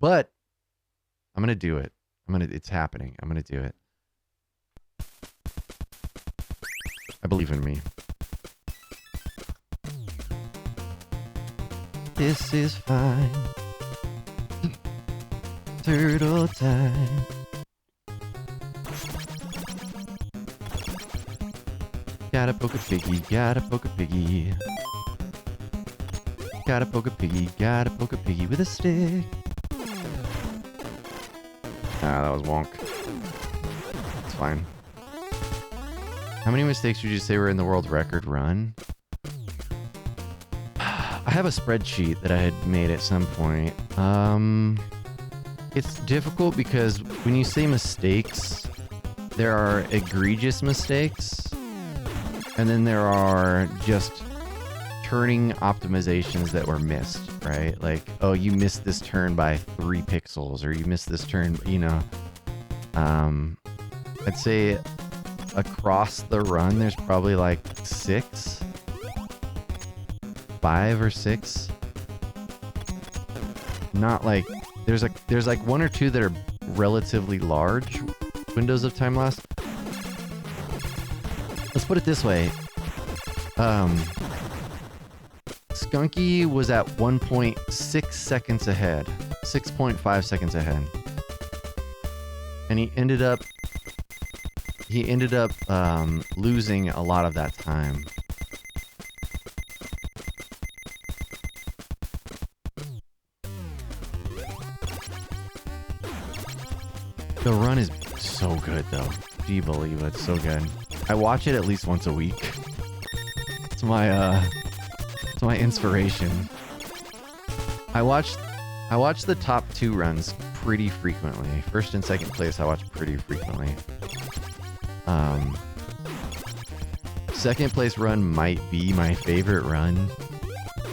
But I'm going to do it. It's happening. I'm going to do it. I believe in me. This is fine. Turtle time. Gotta poke a piggy, gotta poke a piggy. Gotta poke a piggy, gotta poke a piggy with a stick. Ah, that was wonk. It's fine. How many mistakes would you say were in the world record run? I have a spreadsheet that I had made at some point. It's difficult because when you say mistakes, there are egregious mistakes, and then there are just turning optimizations that were missed, right? Like, oh, you missed this turn by 3 pixels, or you missed this turn, you know. I'd say across the run, there's probably like 5 or 6. Not like, there's like 1 or 2 that are relatively large windows of time lost. Let's put it this way. Skunky was at 1.6 seconds ahead. 6.5 seconds ahead. And he ended up losing a lot of that time. The run is so good, though. Do you believe it? It's so good. I watch it at least once a week. It's my inspiration. I watch the top 2 runs pretty frequently. First and second place I watch pretty frequently. Second place run might be my favorite run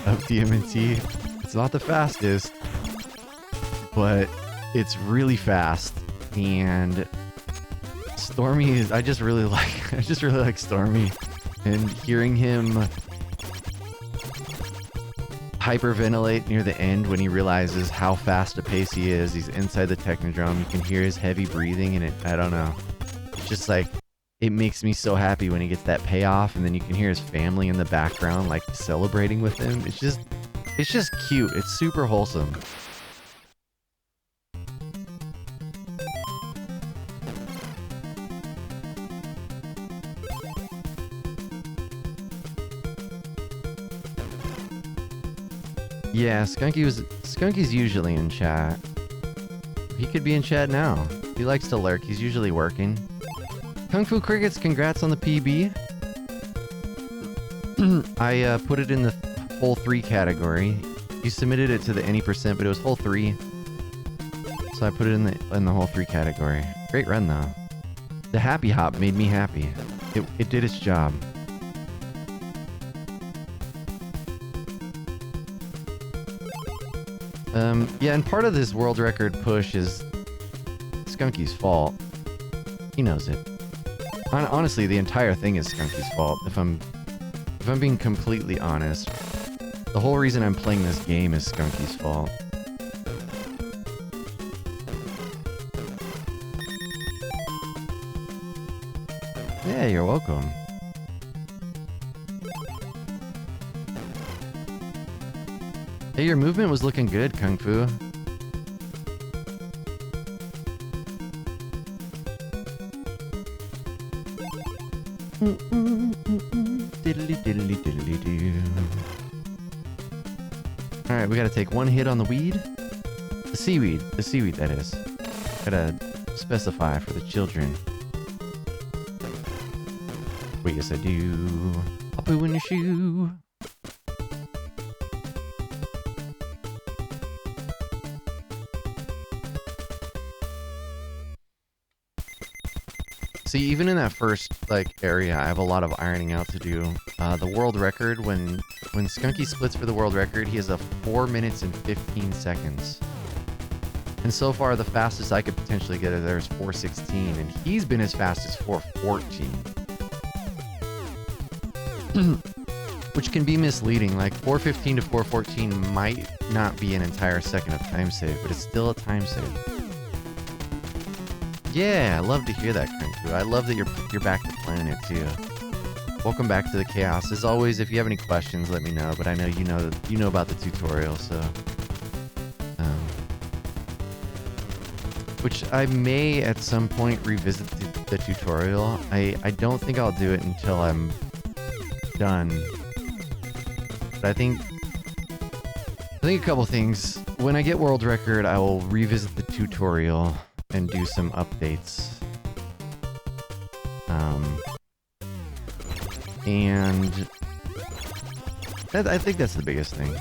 of TMNT. It's not the fastest, but it's really fast. And Stormy is, I just really like Stormy, and hearing him hyperventilate near the end when he realizes how fast a pace he is. He's inside the Technodrome. You can hear his heavy breathing, and I don't know. It's just like, it makes me so happy when he gets that payoff, and then you can hear his family in the background like celebrating with him. It's just cute. It's super wholesome. Yeah, Skunky's usually in chat. He could be in chat now. He likes to lurk. He's usually working. Kung Fu Crickets, congrats on the PB. I put it in the whole 3 category. You submitted it to the any percent, but it was whole 3. So I put it in the whole 3 category. Great run though. The happy hop made me happy. It did its job. Yeah, and part of this world record push is Skunky's fault. He knows it. Honestly, the entire thing is Skunky's fault. If I'm being completely honest, the whole reason I'm playing this game is Skunky's fault. Yeah, you're welcome. Hey, your movement was looking good, Kung Fu. Alright, we gotta take 1 hit on the weed. The seaweed that is. Gotta specify for the children. Wait, yes I do. I'll poo in your shoe. See, even in that first, area, I have a lot of ironing out to do. The world record, when Skunky splits for the world record, he has a 4 minutes and 15 seconds. And so far, the fastest I could potentially get there is 4:16, and he's been as fast as 4:14. which can be misleading. Like 415 to 414 might not be an entire second of time save, but it's still a time save. Yeah, I love to hear that, Krenku. I love that you're back to playing it too. Welcome back to the chaos. As always, if you have any questions, let me know. But I know you know about the tutorial, so which I may at some point revisit the tutorial. I don't think I'll do it until I'm done. But I think a couple things. When I get world record, I will revisit the tutorial and do some updates. And I think that's the biggest thing.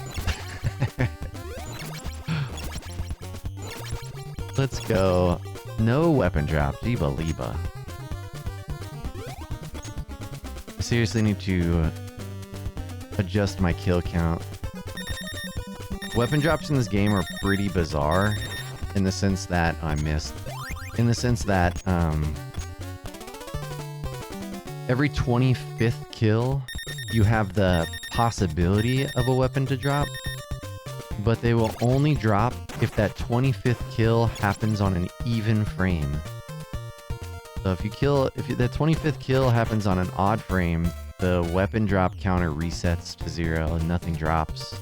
Let's go. No weapon drop. Jeeba Liba. I seriously need to adjust my kill count. Weapon drops in this game are pretty bizarre in the sense that I missed. In the sense that every 25th kill you have the possibility of a weapon to drop, but they will only drop if that 25th kill happens on an even frame. So if that 25th kill happens on an odd frame, the weapon drop counter resets to 0 and nothing drops.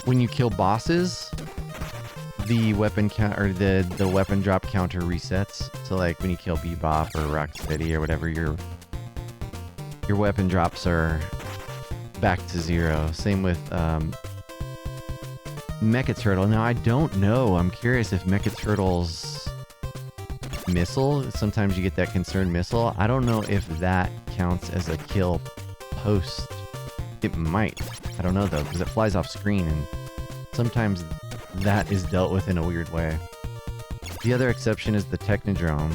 When you kill bosses, the weapon the weapon drop counter resets. So like when you kill Bebop or Rocksteady or whatever, your weapon drops are back to 0. Same with Mecha Turtle. Now I don't know. I'm curious if Mecha Turtle's missile, sometimes you get that concerned missile. I don't know if that counts as a kill post. It might. I don't know though, because it flies off screen and sometimes that is dealt with in a weird way. The other exception is the Technodrome.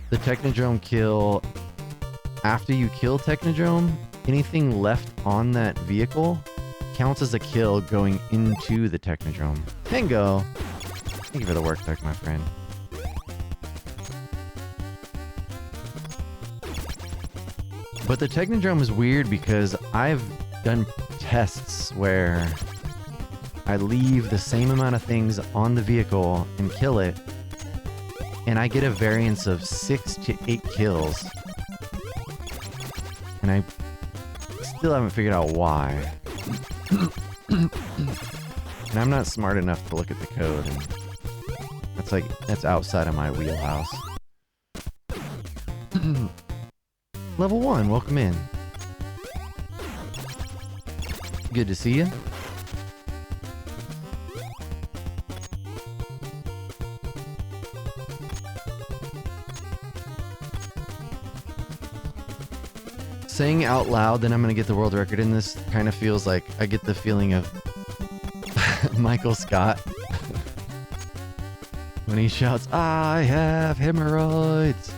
The Technodrome kill, after you kill Technodrome, anything left on that vehicle counts as a kill going into the Technodrome. Tango! Thank you for the work back, my friend. But the Technodrome is weird because I've done tests where I leave the same amount of things on the vehicle and kill it, and I get a variance of 6 to 8 kills. And I still haven't figured out why. And I'm not smart enough to look at the code, and that's outside of my wheelhouse. Level 1, welcome in. Good to see you. Saying out loud that I'm gonna get the world record in this kind of feels like I get the feeling of Michael Scott when he shouts, "I have hemorrhoids."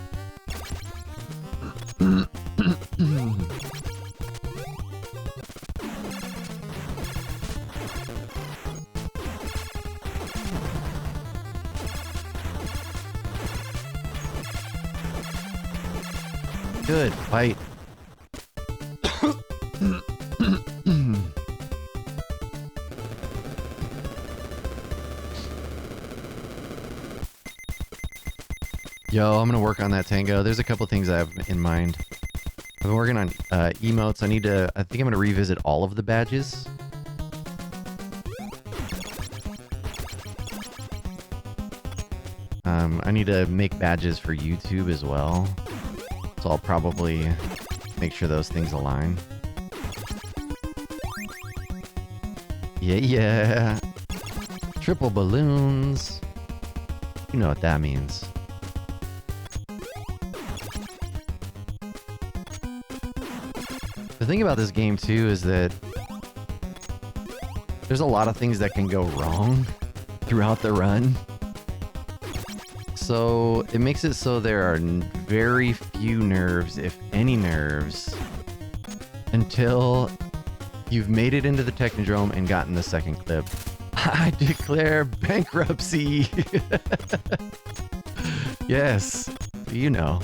Good fight. Yo, I'm gonna work on that Tango. There's a couple things I have in mind. I've been working on emotes. I think I'm gonna revisit all of the badges. I need to make badges for YouTube as well. So I'll probably make sure those things align. Yeah. Triple balloons. You know what that means. The thing about this game too is that there's a lot of things that can go wrong throughout the run. So it makes it so there are very few nerves, if any nerves, until you've made it into the Technodrome and gotten the second clip. I declare bankruptcy. Yes, you know.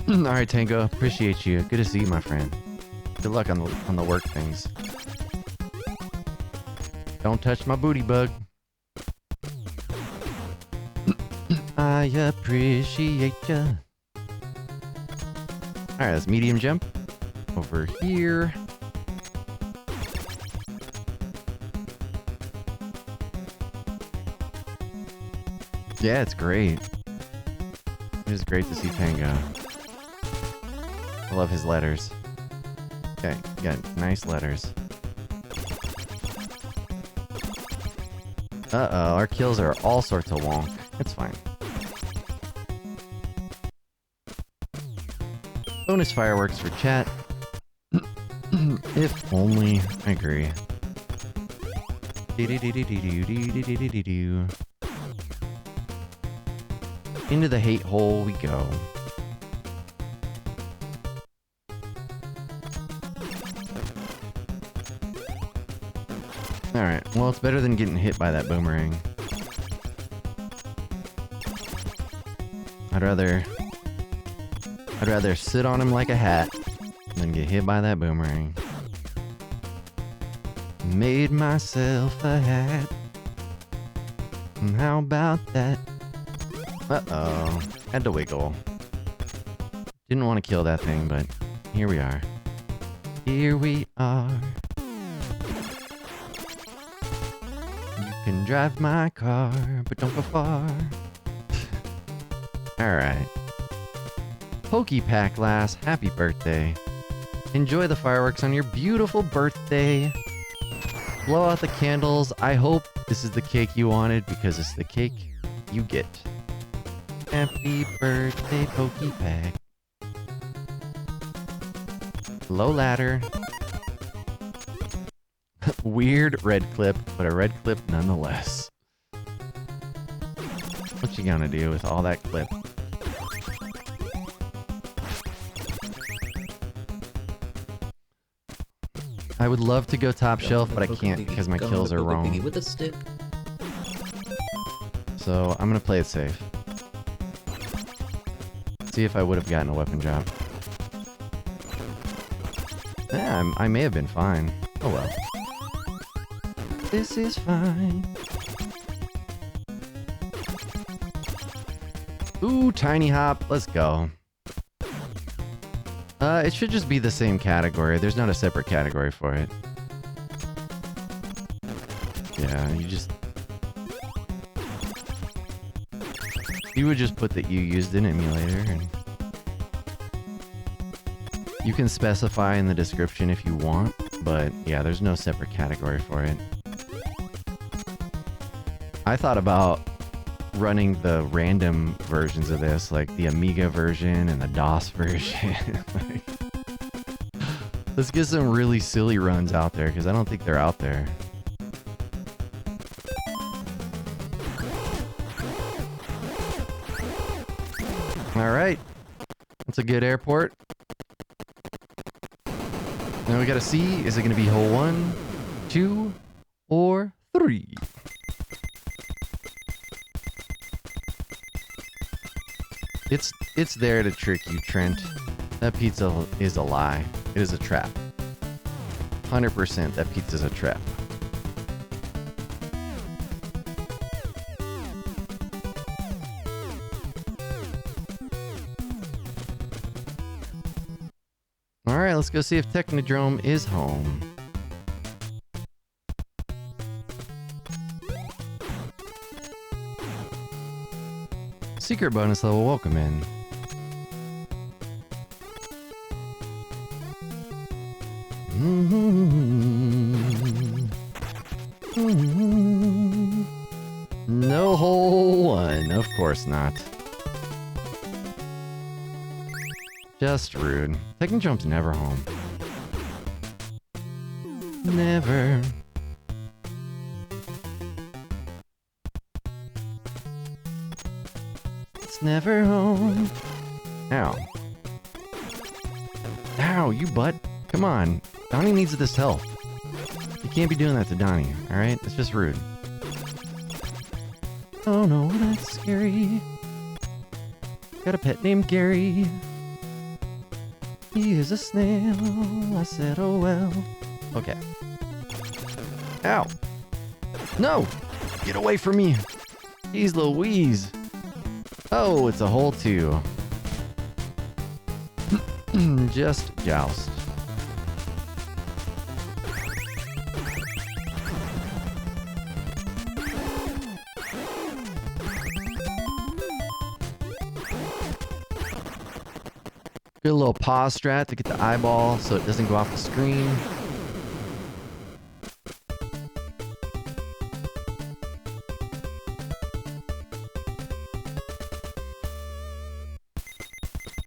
Alright, Tango. Appreciate you. Good to see you, my friend. Good luck on the work things. Don't touch my booty bug. I appreciate ya. Alright, let's medium jump. Over here. Yeah, it's great. It is great to see Tango. I love his letters. Okay, got nice letters. Uh-oh, our kills are all sorts of wonk. It's fine. Bonus fireworks for chat. If only. I agree. Into the hate hole we go. Alright, well, it's better than getting hit by that boomerang. I'd rather sit on him like a hat than get hit by that boomerang. Made myself a hat. How about that? Uh-oh. Had to wiggle. Didn't want to kill that thing, but here we are. Here we are. You can drive my car, but don't go far. Alright. Pokepack Lass, happy birthday. Enjoy the fireworks on your beautiful birthday. Blow out the candles. I hope this is the cake you wanted because it's the cake you get. Happy birthday, Pokepack. Low ladder. Weird red clip, but a red clip nonetheless. What you gonna do with all that clip? I would love to go top shelf, but I can't because my kills are wrong. So I'm gonna play it safe. See if I would have gotten a weapon drop. Yeah, I may have been fine. Oh well. This is fine. Ooh, tiny hop. Let's go. It should just be the same category. There's not a separate category for it. Yeah, you would just put that you used an emulator, and you can specify in the description if you want, but yeah, there's no separate category for it. I thought about running the random versions of this, like the Amiga version and the DOS version. Like, let's get some really silly runs out there, because I don't think they're out there. Alright. That's a good airport. Now we gotta see, is it gonna be hole 1, 2, or 3? It's there to trick you, Trent. That pizza is a lie. It is a trap. 100% that pizza's a trap. Alright, let's go see if Technodrome is home. Secret bonus level, welcome in. No hole 1, of course not. Just rude. Technodrome's never home. Never. It's never home. Ow. Ow, you butt. Come on. Donnie needs this help. You can't be doing that to Donnie, alright? It's just rude. Oh no, that's scary. Got a pet named Gary. He is a snail. I said, oh well. Okay. Ow. No! Get away from me! Jeez Louise! Oh, it's a hole too. Just joust. Good little pause strat to get the eyeball so it doesn't go off the screen.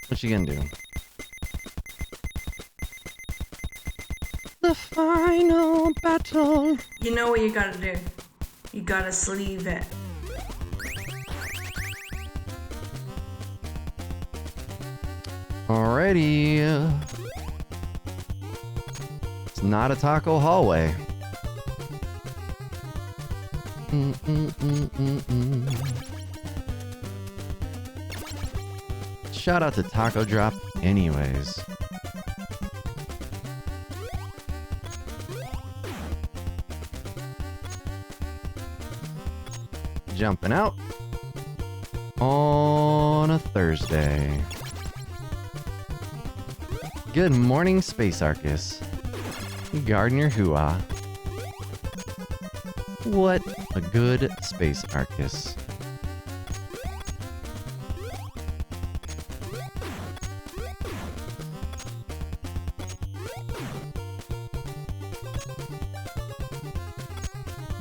What you gonna do? The final battle. You know what you gotta do. You gotta sleeve it. Alrighty. It's not a taco hallway. Shout out to Taco Drop anyways. Jumping out on a Thursday. Good morning, Space Arcus. Gardener Hooah. What a good Space Arcus.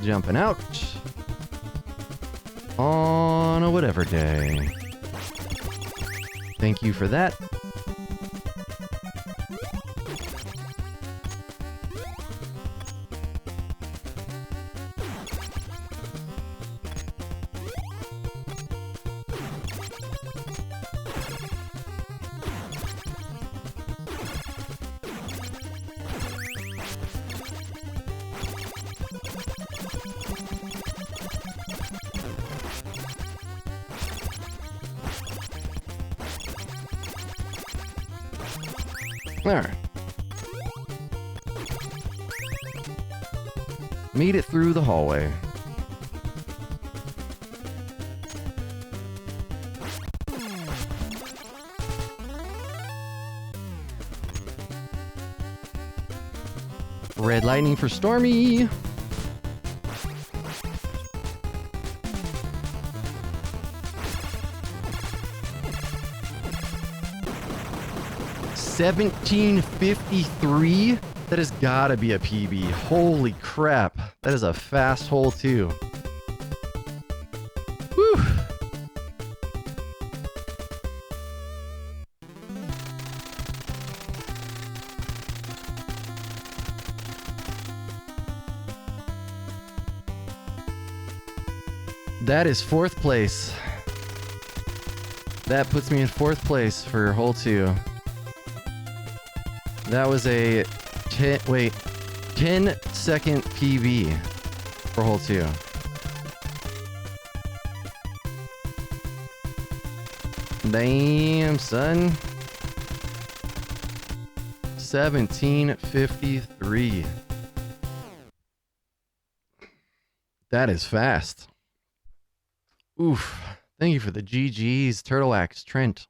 Jumping out on a whatever day. Thank you for that. Alright. Made it through the hallway. Red lightning for Stormy. $17.53? That has gotta be a PB. Holy crap. That is a fast hole too. Whew. That is 4th place. That puts me in 4th place for hole 2. That was a 10-second PB for hole 2. Damn, son. 17:53. That is fast. Oof. Thank you for the GGs, Turtle Axe, Trent.